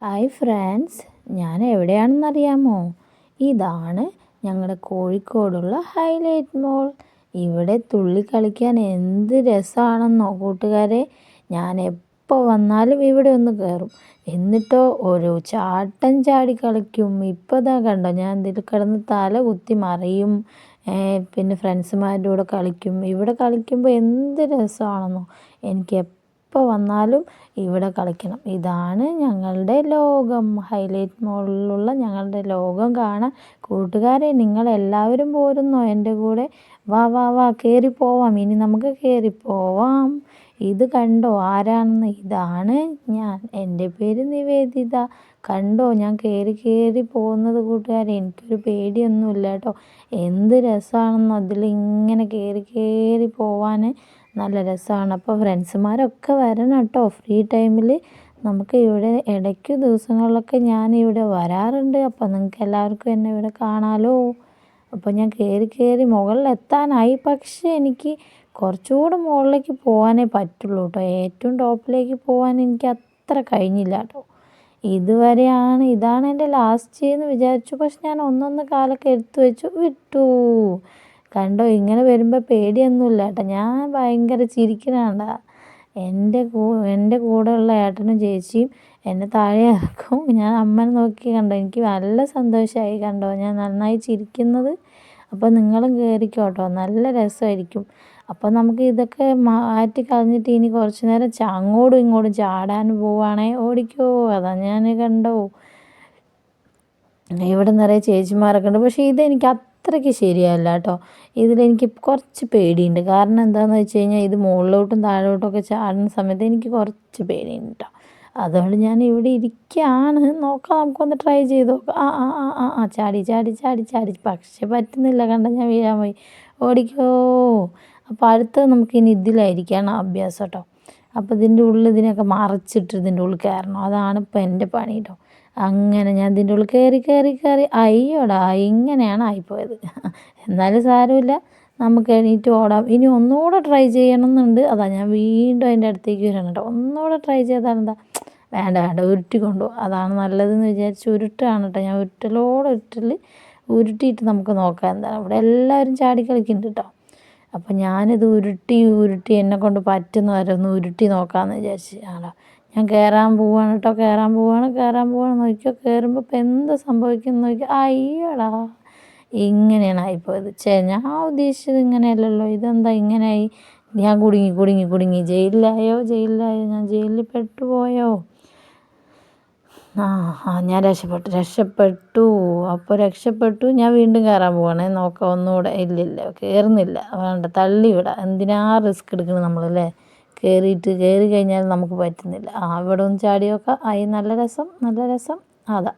Hi friends, ഞാൻ എവിടെയാണെന്നറിയാമോ? ഇതാണ് ഞങ്ങളുടെ കോഴിക്കോടുള്ള ഹൈലൈറ്റ് മോൾ. ഇവിടെ തുള്ളി കളിക്കാൻ എന്ത് രസമാണെന്നോ കൂട്ടുകാരെ. ഞാൻ എപ്പോൾ വന്നാലും ഇവിടെ ഒന്ന് കയറും, എന്നിട്ടോ ഒരു ചാട്ടം ചാടി കളിക്കും. ഇപ്പോൾ ഇതാ കണ്ടോ, ഞാൻ ഇതിൽ കിടന്ന് തല കുത്തി മറിയും. പിന്നെ ഫ്രണ്ട്സുമാരുടെ കൂടെ കളിക്കും. ഇവിടെ കളിക്കുമ്പോൾ എന്ത് രസമാണെന്നോ. എനിക്ക് എപ്പോൾ വന്നാലും ഇവിടെ കളിക്കണം. ഇതാണ് ഞങ്ങളുടെ ലോകം. ഹൈലൈറ്റ് മോളിലുള്ള ഞങ്ങളുടെ ലോകം കാണാൻ കൂട്ടുകാരെ നിങ്ങളെല്ലാവരും പോരുന്നോ എൻ്റെ കൂടെ? വാ വാ വാ, കയറിപ്പോവാം. ഇനി നമുക്ക് കയറിപ്പോവാം. ഇത് കണ്ടോ ആരാണെന്ന്? ഇതാണ് ഞാൻ. എൻ്റെ പേര് നിവേദിത. കണ്ടോ ഞാൻ കയറി പോകുന്നത് കൂട്ടുകാരെ. എനിക്കൊരു പേടിയൊന്നുമില്ല കേട്ടോ. എന്ത് രസമാണെന്നോ അതിലിങ്ങനെ കയറി പോവാൻ. നല്ല രസമാണ്. അപ്പോൾ ഫ്രണ്ട്സുമാരൊക്കെ വരണം കേട്ടോ. ഫ്രീ ടൈമിൽ നമുക്ക് ഇവിടെ ഇടയ്ക്ക് ദിവസങ്ങളിലൊക്കെ ഞാൻ ഇവിടെ വരാറുണ്ട്. അപ്പോൾ നിങ്ങൾക്ക് എല്ലാവർക്കും എന്നെ ഇവിടെ കാണാമല്ലോ. അപ്പോൾ ഞാൻ കയറി മുകളിലെത്താനായി. പക്ഷേ എനിക്ക് കുറച്ചുകൂടെ മുകളിലേക്ക് പോകാനേ പറ്റുള്ളൂ കേട്ടോ. ഏറ്റവും ടോപ്പിലേക്ക് പോകാൻ എനിക്ക് അത്ര കഴിഞ്ഞില്ല കേട്ടോ. ഇതാണ് എൻ്റെ ലാസ്റ്റ് എന്ന് വിചാരിച്ചു. പക്ഷെ ഞാൻ ഒന്നൊന്ന് കാലൊക്കെ എടുത്തു വെച്ചു, വിട്ടു. കണ്ടോ, ഇങ്ങനെ വരുമ്പോൾ പേടിയൊന്നുമില്ല കേട്ടോ. ഞാൻ ഭയങ്കര ചിരിക്കണണ്ട. എൻ്റെ കൂടെയുള്ള ഏട്ടനും ചേച്ചിയും എന്നെ താഴെ ഇറക്കും. ഞാൻ അമ്മനെ നോക്കി. കണ്ടോ, എനിക്ക് നല്ല സന്തോഷമായി. കണ്ടോ ഞാൻ നന്നായി ചിരിക്കുന്നത്. അപ്പോൾ നിങ്ങളും കയറിക്കോ കേട്ടോ, നല്ല രസമായിരിക്കും. അപ്പോൾ നമുക്ക് ഇതൊക്കെ മാറ്റി കളഞ്ഞിട്ട് ഇനി കുറച്ച് നേരം അങ്ങോട്ടും ഇങ്ങോട്ടും ചാടാൻ പോവുകയാണേ. ഓടിക്കോ. അതാ ഞാൻ കണ്ടോ ഇവിടെ നിറയെ ചേച്ചിമാരൊക്കെ ഉണ്ട്. പക്ഷേ ഇതെനിക്ക് അത്രയ്ക്ക് ശരിയല്ല കേട്ടോ. ഇതിലെനിക്ക് കുറച്ച് പേടിയുണ്ട്. കാരണം എന്താണെന്ന് വെച്ച് കഴിഞ്ഞാൽ ഇത് മുകളിലോട്ടും താഴോട്ടും ഒക്കെ ചാടുന്ന സമയത്ത് എനിക്ക് കുറച്ച് പേടിയുണ്ട് കേട്ടോ. അതുകൊണ്ട് ഞാൻ ഇവിടെ ഇരിക്കുകയാണ്. നോക്കാം, നമുക്കൊന്ന് ട്രൈ ചെയ്ത് നോക്കാം. ചാടി. പക്ഷെ പറ്റുന്നില്ല. കണ്ട, ഞാൻ വീഴാൻ പോയി. ഓടിക്കോ. അപ്പോൾ അടുത്തത് നമുക്കിനി ഇതിലായിരിക്കുകയാണ് അഭ്യാസം കേട്ടോ. അപ്പോൾ ഇതിനൊക്കെ മറച്ചിട്ട് ഇതിൻ്റെ ഉള്ളിൽ കയറണം. അതാണ് ഇപ്പോൾ എൻ്റെ പണി കേട്ടോ. അങ്ങനെ ഞാൻ ഇതിൻ്റെ ഉള്ളിൽ കയറി അയ്യോടാ, ഇങ്ങനെയാണ് ആയിപ്പോയത്. എന്നാലും സാരമില്ല, നമുക്ക് എണീറ്റ് ഓടാം. ഇനി ഒന്നുകൂടെ ട്രൈ ചെയ്യണമെന്നുണ്ട്. അതാ ഞാൻ വീണ്ടും അതിൻ്റെ അടുത്തേക്ക് വരണം കേട്ടോ. ഒന്നുകൂടെ ട്രൈ ചെയ്താൽ എന്താ? വേണ്ട, ഉരുട്ടിക്കൊണ്ടു. അതാണ് നല്ലതെന്ന് വിചാരിച്ച് ഉരുട്ടാണ് കേട്ടോ. ഞാൻ ഉരുട്ടിയിട്ട് നമുക്ക് നോക്കാം എന്താണ്. ഇവിടെ എല്ലാവരും ചാടി കളിക്കുന്നുണ്ട് കേട്ടോ. അപ്പം ഞാനിത് ഉരുട്ടി എന്നെക്കൊണ്ട് പറ്റുന്ന വരെ ഒന്ന് ഉരുട്ടി നോക്കാമെന്ന് വിചാരിച്ച് ആണോ. ഞാൻ കയറാൻ പോവാണ് കേട്ടോ. കയറാൻ പോവാണ്. നോക്കിയോ, കയറുമ്പോൾ ഇപ്പം എന്ത് സംഭവിക്കുന്നു നോക്കിയോ. അയ്യോടാ, ഇങ്ങനെയാണ് ആയിപ്പോയത്. ഞാൻ ഉദ്ദേശിച്ചത് ഇങ്ങനെയല്ലല്ലോ. ഇതെന്താ ഇങ്ങനെയായി? ഞാൻ കുടുങ്ങി. ജയിലിലായോ? ഞാൻ ജയിലിൽ പെട്ടുപോയോ? ഞാൻ രക്ഷപ്പെട്ടു. അപ്പോൾ ഞാൻ വീണ്ടും കയറാൻ പോവാണേ. നോക്കാം ഒന്നുകൂടെ. ഇല്ലില്ല, കയറുന്നില്ല. വേണ്ട, തള്ളിവിടാം. എന്തിനാ റിസ്ക് എടുക്കുന്നത് നമ്മളല്ലേ? കയറി കഴിഞ്ഞാൽ നമുക്ക് പറ്റുന്നില്ല. ഇവിടെ ഒന്ന് ചാടി നോക്കാം. നല്ല രസം. അതാ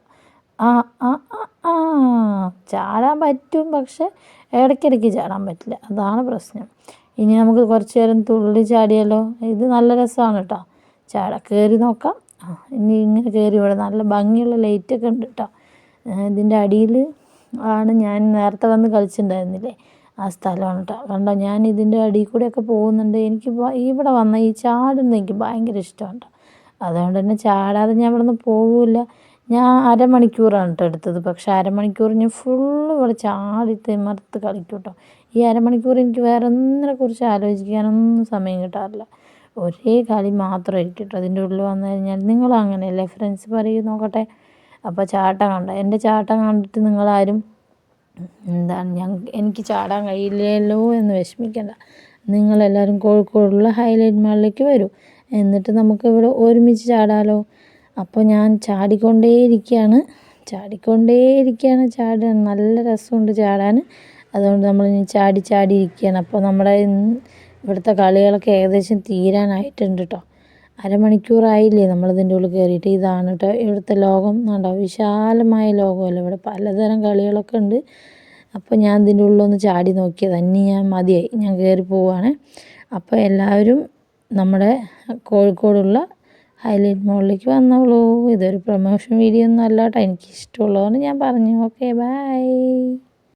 ചാടാൻ പറ്റും, പക്ഷെ ഇടയ്ക്കിടയ്ക്ക് ചാടാൻ പറ്റില്ല. അതാണ് പ്രശ്നം. ഇനി നമുക്ക് കുറച്ച് നേരം തുള്ളി ചാടിയാലോ? ഇത് നല്ല രസമാണ് കേട്ടോ. കയറി നോക്കാം. ഇനി ഇങ്ങനെ കയറി. ഇവിടെ നല്ല ഭംഗിയുള്ള ലൈറ്റൊക്കെ ഉണ്ട് കേട്ടോ. ഇതിൻ്റെ അടിയിൽ ആണ് ഞാൻ നേരത്തെ വന്ന് കളിച്ചിട്ടുണ്ടായിരുന്നില്ലേ, ആ സ്ഥലമാണ് കേട്ടോ. കണ്ടോ, ഞാൻ ഇതിൻ്റെ അടിയിൽ കൂടെയൊക്കെ പോകുന്നുണ്ട്. എനിക്ക് ഇവിടെ വന്ന ഈ ചാടുന്നത് എനിക്ക് ഭയങ്കര ഇഷ്ടമാണ് കേട്ടോ. അതുകൊണ്ട് തന്നെ ചാടാതെ ഞാൻ ഇവിടെ നിന്ന് പോകില്ല. ഞാൻ അരമണിക്കൂറാണ് കേട്ടോ എടുത്തത്. പക്ഷേ അരമണിക്കൂർ ഞാൻ ഫുള്ള് ഇവിടെ ചാടി തിമർത്ത് കളിക്കും കേട്ടോ. ഈ അരമണിക്കൂർ എനിക്ക് വേറെ ഒന്നിനെക്കുറിച്ച് ആലോചിക്കാനൊന്നും സമയം കിട്ടാറില്ല. ഒരേ കളി മാത്രമായിരിക്കും കേട്ടോ അതിൻ്റെ ഉള്ളിൽ വന്നു കഴിഞ്ഞാൽ. നിങ്ങളും അങ്ങനെയല്ലേ ഫ്രണ്ട്സ്? പറയൂ നോക്കട്ടെ. അപ്പോൾ ചാട്ടം കണ്ടോ? എൻ്റെ ചാട്ടം കണ്ടിട്ട് നിങ്ങളാരും എനിക്ക് ചാടാൻ കഴിയില്ലല്ലോ എന്ന് വിഷമിക്കണ്ട. നിങ്ങളെല്ലാവരും കോഴിക്കോടുള്ള ഹൈലൈറ്റ് മാളിലേക്ക് വരൂ. എന്നിട്ട് നമുക്ക് ഇവിടെ ഒരുമിച്ച് ചാടാലോ. അപ്പോൾ ഞാൻ ചാടിക്കൊണ്ടേയിരിക്കുകയാണ്. ചാടാൻ നല്ല രസമുണ്ട് ചാടാൻ. അതുകൊണ്ട് നമ്മളിനി ചാടിയിരിക്കുകയാണ്. അപ്പോൾ നമ്മുടെ ഇവിടുത്തെ കളികളൊക്കെ ഏകദേശം തീരാനായിട്ടുണ്ട് കേട്ടോ. അരമണിക്കൂറായില്ലേ നമ്മളിതിൻ്റെ ഉള്ളിൽ കയറിയിട്ട്. ഇതാണ് കേട്ടോ ഇവിടുത്തെ ലോകം. കണ്ടോ, വിശാലമായ ലോകമല്ലേ. ഇവിടെ പലതരം കളികളൊക്കെ ഉണ്ട്. അപ്പോൾ ഞാൻ ഇതിൻ്റെ ഉള്ളിലൊന്ന് ചാടി നോക്കിയത്. ഇനി ഞാൻ മതിയായി, ഞാൻ കയറി പോവുകയാണ്. അപ്പോൾ എല്ലാവരും നമ്മുടെ കോഴിക്കോടുള്ള ഹൈലൈറ്റ് മോളിലേക്ക് വന്നോളൂ. ഇതൊരു പ്രൊമോഷൻ വീഡിയോ ഒന്നും അല്ല കേട്ടോ. എനിക്കിഷ്ടമുള്ളതാണ് ഞാൻ പറഞ്ഞു. Okay, by.